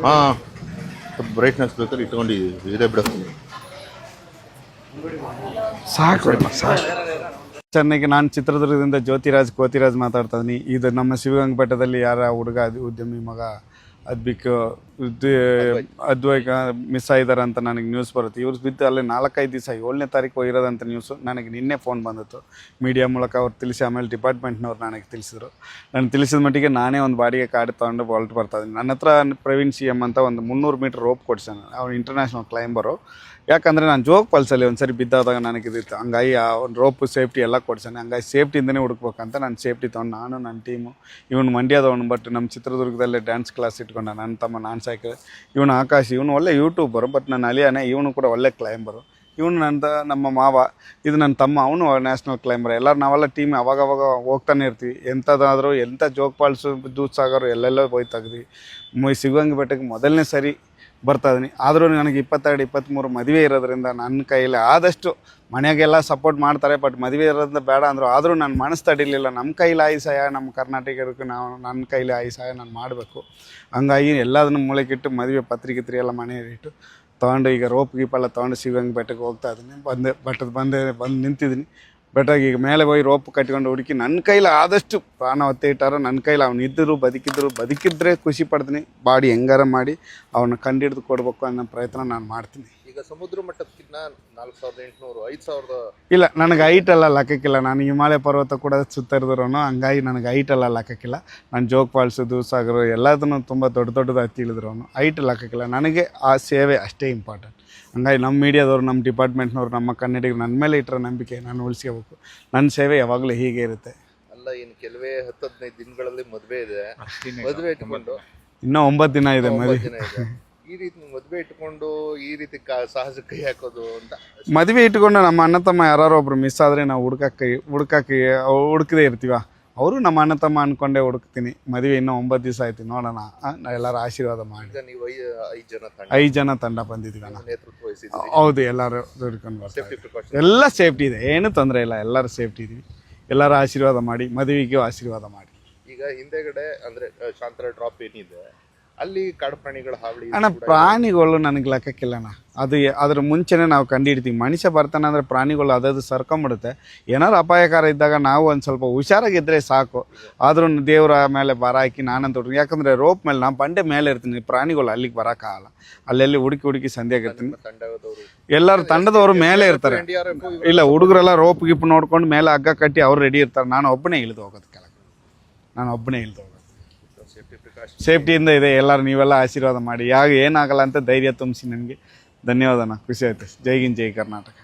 ಹಾಂ ಬ್ರೈಟ್ನೆಸ್ ಬೇಕಾದ್ರೆ ಇಟ್ಕೊಂಡು ಇದೇ ಬಿಡಿಸ್ತೀನಿ. ಸಾಕು ಚೆನ್ನಾಗಿ. ನಾನು ಚಿತ್ರದುರ್ಗದಿಂದ ಜ್ಯೋತಿರಾಜ್ ಕೋತಿರಾಜ್ ಮಾತಾಡ್ತಾ ಇದ್ದೀನಿ. ಇದು ನಮ್ಮ ಶಿವಗಂಗ ಬೆಟ್ಟದಲ್ಲಿ ಯಾರ ಹುಡುಗ ಉದ್ಯಮಿ ಮಗ ಅದ್ವೈಕ ಮಿಸ್ ಆಗಿದ್ದಾರೆ ಅಂತ ನನಗೆ ನ್ಯೂಸ್ ಬರುತ್ತೆ. ಇವ್ರು ಬಿದ್ದು ಅಲ್ಲೇ 4-5 ದಿವಸ 7ನೇ ತಾರೀಕು ಇರೋದಂಥ ನ್ಯೂಸು ನನಗೆ ನಿನ್ನೆ ಫೋನ್ ಬಂದಿತ್ತು. ಮೀಡಿಯಾ ಮೂಲಕ ಅವ್ರು ತಿಳಿಸಿ ಆಮೇಲೆ ಡಿಪಾರ್ಟ್ಮೆಂಟ್ನವ್ರು ನನಗೆ ತಿಳಿಸಿದ್ರು. ನಾನು ತಿಳಿಸಿದ ಮಟ್ಟಿಗೆ ನಾನೇ ಒಂದು ಬಾಡಿಗೆ ಕಾರ್ಡ್ ತೊಗೊಂಡು ಹೊರಟು ಬರ್ತಾಯಿದ್ದೀನಿ. ನನ್ನ ಹತ್ರ ಪ್ರವೀಣ್ CM ಅಂತ ಒಂದು 300 ಮೀಟ್ರ್ ರೋಪ್ ಕೊಡ್ಸಾನೆ. ಅವ್ರು ಇಂಟರ್ನ್ಯಾಷನಲ್ ಕ್ಲೈಂಬರು. ಯಾಕಂದರೆ ನಾನು ಜೋಗ್ ಫಾಲ್ಸಲ್ಲಿ ಒಂದು ಸರಿ ಬಿದ್ದಾದಾಗ ನನಗೆ ಇದಿತ್ತು. ಹಂಗಾಗಿ ಆ ಒಂದು ರೋಪು ಸೇಫ್ಟಿ ಎಲ್ಲ ಕೊಡ್ಸಾನೆ. ಹಂಗಾಗಿ ಸೇಫ್ಟಿಯಿಂದನೇ ಹುಡುಕ್ಬೇಕಂತ ನಾನು ಸೇಫ್ಟಿ ತೊಗೊಂಡು ನಾನು ನನ್ನ ಟೀಮು ಇವನು ಮಂಡ್ಯದವನು. ಬಟ್ ನಮ್ಮ ಚಿತ್ರದುರ್ಗದಲ್ಲೇ ಡ್ಯಾನ್ಸ್ ಕ್ಲಾಸ್ ಇಟ್ಕೊಂಡ ನನ್ನ ತಮ್ಮ ನಾನು ಸಾಯ್ಕೆ. ಇವನು ಆಕಾಶ್, ಇವನು ಒಳ್ಳೆ ಯೂಟ್ಯೂಬರು. ಬಟ್ ನನ್ನ ಅಲಿಯಾನೆ ಇವನು ಕೂಡ ಒಳ್ಳೆ ಕ್ಲೈಂಬರು. ಇವನು ನಮ್ಮ ಮಾವ, ಇದು ನನ್ನ ತಮ್ಮ, ಅವನು ನ್ಯಾಷನಲ್ ಕ್ಲೈಂಬರ್. ಎಲ್ಲರೂ ನಾವೆಲ್ಲ ಟೀಮ್ ಅವಾಗವಾಗ ಹೋಗ್ತಾನೆ ಇರ್ತೀವಿ. ಎಂಥದ್ದಾದರೂ ಎಂಥ ಜೋಗ್ ಫಾಲ್ಸು ದೂದ್ ಸಾಗರು ಎಲ್ಲೆಲ್ಲೋ ಹೋಗಿ ತೆಗ್ದು ಶಿವಗಂಗೆ ಬೆಟ್ಟಕ್ಕೆ ಮೊದಲನೇ ಸರಿ ಬರ್ತಾಯಿದ್ದೀನಿ. ಆದರೂ ನನಗೆ 22-23 ಮದುವೆ ಇರೋದ್ರಿಂದ ನನ್ನ ಕೈಯಲ್ಲಿ ಆದಷ್ಟು ಮನೆಯಾಗೆಲ್ಲ ಸಪೋರ್ಟ್ ಮಾಡ್ತಾರೆ. ಬಟ್ ಮದುವೆ ಇರೋದ್ರಿಂದ ಬೇಡ ಅಂದರು. ಆದರೂ ನಾನು ಮನಸ್ಸು ತಡಿಲಿಲ್ಲ. ನಮ್ಮ ಕೈಲಿ ಆಯಸಹಾಯ, ನಮ್ಮ ಕರ್ನಾಟಕಕ್ಕೆ ನನ್ನ ಕೈಲಿ ಆಯಸಹಾಯ ನಾನು ಮಾಡಬೇಕು. ಹಂಗಾಗಿ ಎಲ್ಲದನ್ನು ಮೂಳೆಗಿಟ್ಟು ಮದುವೆ ಪತ್ರಿಕೆ ಎಲ್ಲ ಮನೆಯಲ್ಲಿಟ್ಟು ತೊಗೊಂಡು ಈಗ ರೋಪ್ ಗೀಪೆಲ್ಲ ತೊಗೊಂಡು ಶಿವಗಂಗೆ ಬೆಟ್ಟಕ್ಕೆ ಹೋಗ್ತಾ ಇದ್ದೀನಿ. ಬಂದು ನಿಂತಿದ್ದೀನಿ ಬೆಟ್ಟಾಗಿ. ಈಗ ಮೇಲೆ ಹೋಗಿ ರೋಪ್ ಕಟ್ಕೊಂಡು ಹುಡುಕಿ ನನ್ನ ಕೈಲಿ ಆದಷ್ಟು ಪ್ರಾಣ ಒತ್ತೆ ಇಟ್ಟಾರೋ ನನ್ನ ಕೈಲಿ ಅವ್ನು ಇದ್ದರು ಬದುಕಿದ್ರೆ ಖುಷಿ ಪಡ್ತೀನಿ. ಬಾಡಿ ಹೆಂಗಾರ ಮಾಡಿ ಅವನ್ನ ಕಂಡಿಡ್ದು ಕೊಡಬೇಕು ಅನ್ನೋ ಪ್ರಯತ್ನ ನಾನು ಮಾಡ್ತೀನಿ. ಈಗ ಸಮುದ್ರ ಮಟ್ಟಕ್ಕಿಂತ 4800 5000 ಇಲ್ಲ, ನನಗೆ ಹೈಟೆಲ್ಲ ಲೆಕ್ಕಕ್ಕಿಲ್ಲ. ನಾನು ಹಿಮಾಲಯ ಪರ್ವತ ಕೂಡ ಸುತ್ತರಿದ್ರೂ ಹಂಗಾಗಿ ನನಗೆ ಹೈಟೆಲ್ಲ ಲೆಕ್ಕಕ್ಕಿಲ್ಲ. ನಾನು ಜೋಗ್ ಫಾಲ್ಸು ದೂಸಾಗರು ಎಲ್ಲದನ್ನು ತುಂಬ ದೊಡ್ಡದಾಗಿ ತಿಳಿದ್ರು. ಹೈಟ್ ಲೆಕ್ಕಕ್ಕಿಲ್ಲ. ನನಗೆ ಆ ಸೇವೆ ಅಷ್ಟೇ ಇಂಪಾರ್ಟೆಂಟ್. ಹಂಗಾಗಿ ನಮ್ಮ ಮೀಡಿಯಾದವ್ರು, ನಮ್ಮ ಡಿಪಾರ್ಟ್ಮೆಂಟ್ನವ್ರು, ನಮ್ಮ ಕನ್ನಡಿಗರು ನನ್ನ ಮೇಲೆ ಇಟ್ಟರೆ ನಂಬಿಕೆ ನಾನು ಉಳಿಸ್ಕೋಬೇಕು. ನನ್ನ ಸೇವೆ ಯಾವಾಗಲೂ ಹೀಗೆ ಇರುತ್ತೆ. ಅಲ್ಲ, ಇನ್ನು ಕೆಲವೇ 10-15 ದಿನಗಳಲ್ಲಿ ಮದುವೆ ಇದೆ. ಮದುವೆ ಇಟ್ಕೊಂಡು ಇನ್ನೂ 9 ದಿನ ಇದೆ ಮದುವೆ. ಈ ರೀತಿ ಮದುವೆ ಇಟ್ಕೊಂಡು ಈ ರೀತಿ ಸಾಹಸ ಕೈ ಹಾಕೋದು ಅಂತ. ಮದುವೆ ಇಟ್ಕೊಂಡು ನಮ್ಮ ಅಣ್ಣ ತಮ್ಮ ಯಾರು ಒಬ್ರು ಮಿಸ್ ಆದರೆ ನಾವು ಹುಡುಕದೇ ಇರ್ತೀವ. ಅವರು ನಮ್ಮ ಅಣ್ಣ ತಮ್ಮ ಅಂದ್ಕೊಂಡೇ ಹುಡುಕ್ತೀನಿ. ಮದುವೆ ಇನ್ನೂ 9 ದಿವಸ ಆಯ್ತು, ನೋಡೋಣ. ಎಲ್ಲರೂ ಆಶೀರ್ವಾದ ಮಾಡಿ. ನೀವು 5 ಜನ ತಂಡ ಬಂದಿದ್ದೀವಿ. ನೇತೃತ್ವ ವಹಿಸಿದ್ದೀವಿ. ಹೌದು, ಎಲ್ಲರೂ ದುಡ್ಕೊಂಡು ಎಲ್ಲ ಸೇಫ್ಟಿ ಇದೆ, ಏನೂ ತೊಂದರೆ ಇಲ್ಲ. ಎಲ್ಲರೂ ಸೇಫ್ಟಿ ಇದೀವಿ. ಎಲ್ಲರೂ ಆಶೀರ್ವಾದ ಮಾಡಿ, ಮದುವೆಗೂ ಆಶೀರ್ವಾದ ಮಾಡಿ. ಈಗ ಹಿಂದೆಗಡೆ ಅಂದರೆ ಶಾಂತರ ಡ್ರಾಪ್ ಏನಿದೆ ಅಲ್ಲಿ ಕಾಡು ಪ್ರಾಣಿಗಳ ಹಾವಳಿ. ಅಣ್ಣ, ಪ್ರಾಣಿಗಳು ನನಗೆ ಲೆಕ್ಕಕ್ಕಿಲ್ಲಣ್ಣ. ಅದ್ರ ಮುಂಚೆನೇ ನಾವು ಕಂಡುಹಿಡ್ತೀವಿ. ಮನುಷ್ಯ ಬರ್ತಾನೆ ಅಂದರೆ ಪ್ರಾಣಿಗಳು ಅದು ಸರ್ಕೊಂಬಿಡುತ್ತೆ. ಏನಾದ್ರು ಅಪಾಯಕಾರ ಇದ್ದಾಗ ನಾವು ಒಂದು ಸ್ವಲ್ಪ ಹುಷಾರಾಗಿದ್ದರೆ ಸಾಕು. ಆದ್ರೂ ದೇವರ ಮೇಲೆ ಬರ ಹಾಕಿ ನಾನಂತ ಹುಡುಗಿ, ಯಾಕಂದರೆ ರೋಪ್ ಮೇಲೆ ನಾನು ಬಂಡೆ ಮೇಲೆ ಇರ್ತೀನಿ. ಪ್ರಾಣಿಗಳು ಅಲ್ಲಿಗೆ ಬರೋಕ್ಕಾಗಲ್ಲ. ಅಲ್ಲೆಲ್ಲಿ ಹುಡುಕಿ ಸಂಧ್ಯಾಗಿರ್ತೀನಿ. ಎಲ್ಲರೂ ತಂಡದವರು ಮೇಲೆ ಇರ್ತಾರೆ. ಇಲ್ಲ, ಹುಡುಗರೆಲ್ಲ ರೋಪ್ ಗಿಪ್ ನೋಡ್ಕೊಂಡು ಮೇಲೆ ಹಗ್ಗ ಕಟ್ಟಿ ಅವ್ರು ರೆಡಿ ಇರ್ತಾರೆ. ನಾನು ಒಬ್ಬನೇ ಇಳಿದು ಹೋಗೋದು ಕೆಳಗೆ. ಸೇಫ್ಟಿಯಿಂದ ಇದೆ. ಎಲ್ಲರೂ ನೀವೆಲ್ಲ ಆಶೀರ್ವಾದ ಮಾಡಿ. ಏನಾಗಲ್ಲ ಅಂತ ಧೈರ್ಯ ತುಂಬಿಸಿ ನನಗೆ. ಧನ್ಯವಾದನ, ಖುಷಿ ಆಯ್ತು. ಜೈ ಹಿಂದ್, ಜೈ ಕರ್ನಾಟಕ.